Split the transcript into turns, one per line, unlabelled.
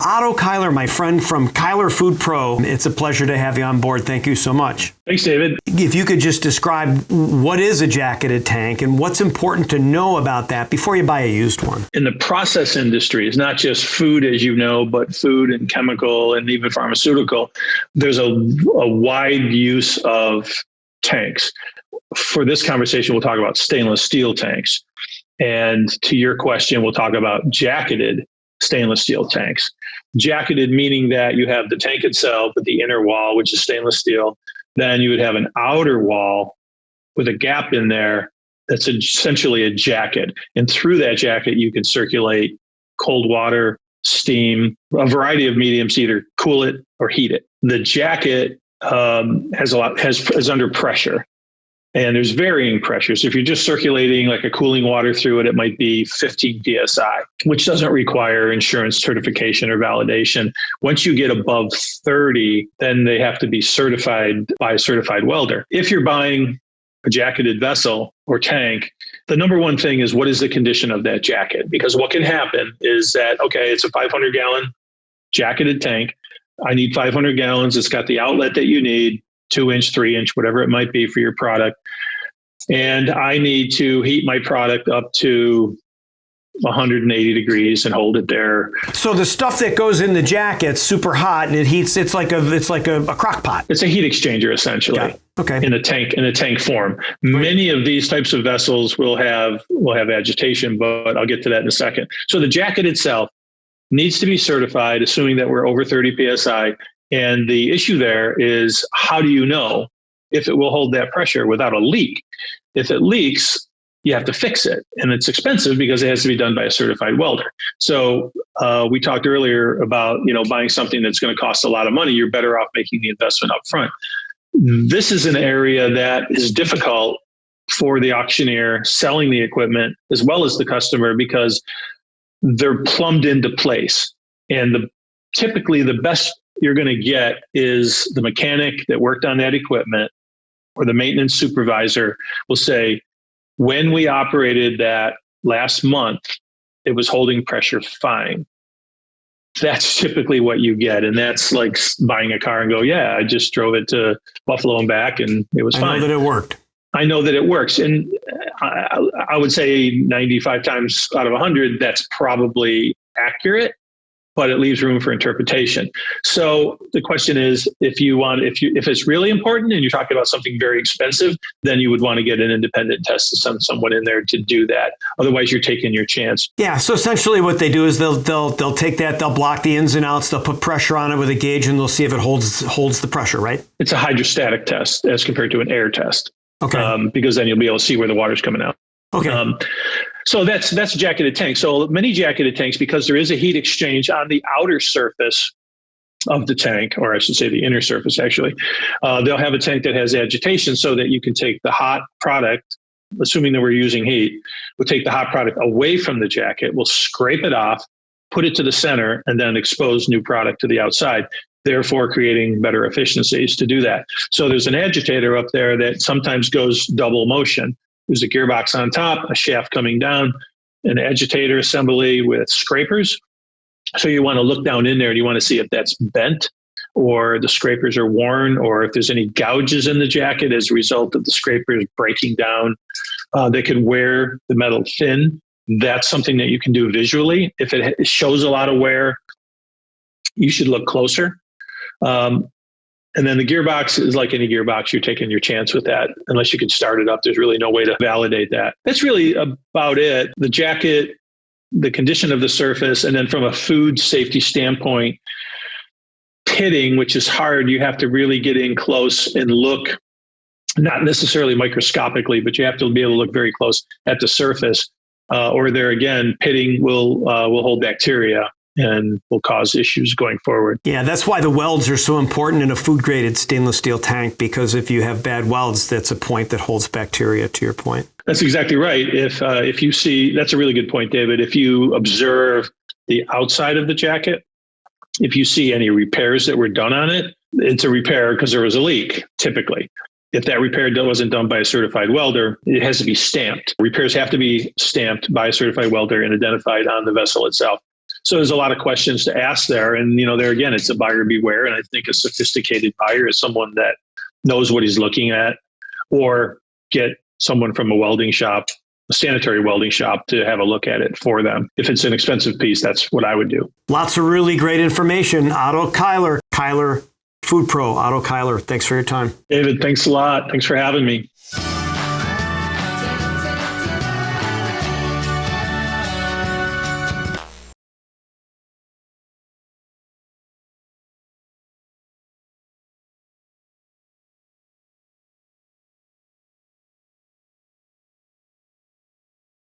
Otto Cuyler, my friend from Cuyler FoodPro. It's a pleasure to have you on board. Thank you so much.
Thanks, David.
If you could just describe what is a jacketed tank and what's important to know about that before you buy a used one.
In the process industry, it's not just food, as you know, but food and chemical and even pharmaceutical. There's a wide use of tanks. For this conversation, we'll talk about stainless steel tanks. And to your question, we'll talk about jacketed stainless steel tanks. Jacketed meaning that you have the tank itself with the inner wall, which is stainless steel. Then you would have an outer wall with a gap in there that's essentially a jacket. And through that jacket, you can circulate cold water, steam, a variety of mediums to either cool it or heat it. The jacket is under pressure. And there's varying pressures. If you're just circulating like a cooling water through it, it might be 15 psi, which doesn't require insurance certification or validation. Once you get above 30, then they have to be certified by a certified welder. If you're buying a jacketed vessel or tank, the number one thing is what is the condition of that jacket? Because what can happen is that, okay, it's a 500-gallon jacketed tank. I need 500 gallons. It's got the outlet that you need. 2-inch, 3-inch, whatever it might be for your product. And I need to heat my product up to 180 degrees and hold it there.
So the stuff that goes in the jacket's super hot and it heats. It's like a crock pot.
It's a heat exchanger essentially.
Okay.
In a tank form. Many of these types of vessels will have agitation, but I'll get to that in a second. So the jacket itself needs to be certified, assuming that we're over 30 psi. And the issue there is, how do you know if it will hold that pressure without a leak? If it leaks, you have to fix it. And it's expensive because it has to be done by a certified welder. So we talked earlier about, buying something that's going to cost a lot of money. You're better off making the investment up front. This is an area that is difficult for the auctioneer selling the equipment as well as the customer because they're plumbed into place. And typically the best you're going to get is the mechanic that worked on that equipment or the maintenance supervisor will say, when we operated that last month, it was holding pressure fine. That's typically what you get. And that's like buying a car and go, yeah, I just drove it to Buffalo and back and it was fine.
I know that it worked.
I know that it works. And I would say 95 times out of 100, that's probably accurate, but it leaves room for interpretation. So the question is, if it's really important and you're talking about something very expensive, then you would want to get an independent test to send someone in there to do that. Otherwise, you're taking your chance.
Yeah. So essentially, what they do is they'll take that, they'll block the ins and outs, they'll put pressure on it with a gauge, and they'll see if it holds the pressure, right?
It's a hydrostatic test as compared to an air test.
Okay.
Because then you'll be able to see where the water's coming out.
Okay.
So that's a jacketed tank. So many jacketed tanks, because there is a heat exchange on the outer surface of the tank, or I should say the inner surface, actually, they'll have a tank that has agitation so that you can take the hot product, assuming that we're using heat, we'll take the hot product away from the jacket, we'll scrape it off, put it to the center, and then expose new product to the outside, therefore creating better efficiencies to do that. So there's an agitator up there that sometimes goes double motion. There's a gearbox on top, a shaft coming down, an agitator assembly with scrapers. So you want to look down in there and you want to see if that's bent or the scrapers are worn or if there's any gouges in the jacket as a result of the scrapers breaking down. They could wear the metal thin. That's something that you can do visually. If it shows a lot of wear, you should look closer. And then the gearbox is like any gearbox. You're taking your chance with that. Unless you can start it up, there's really no way to validate that. That's really about it. The jacket, the condition of the surface, and then from a food safety standpoint, pitting, which is hard, you have to really get in close and look, not necessarily microscopically, but you have to be able to look very close at the surface. Or there again, pitting will hold bacteria and will cause issues going forward.
Yeah, that's why the welds are so important in a food-graded stainless steel tank, because if you have bad welds, that's a point that holds bacteria, to your point.
That's exactly right. If you see, that's a really good point, David. If you observe the outside of the jacket, if you see any repairs that were done on it, it's a repair because there was a leak, typically. If that repair wasn't done by a certified welder, it has to be stamped. Repairs have to be stamped by a certified welder and identified on the vessel itself. So there's a lot of questions to ask there. And, there again, it's a buyer beware. And I think a sophisticated buyer is someone that knows what he's looking at, or get someone from a welding shop, a sanitary welding shop, to have a look at it for them. If it's an expensive piece, that's what I would do.
Lots of really great information. Otto Cuyler, Cuyler FoodPro. Otto Cuyler, thanks for your time.
David, thanks a lot. Thanks for having me.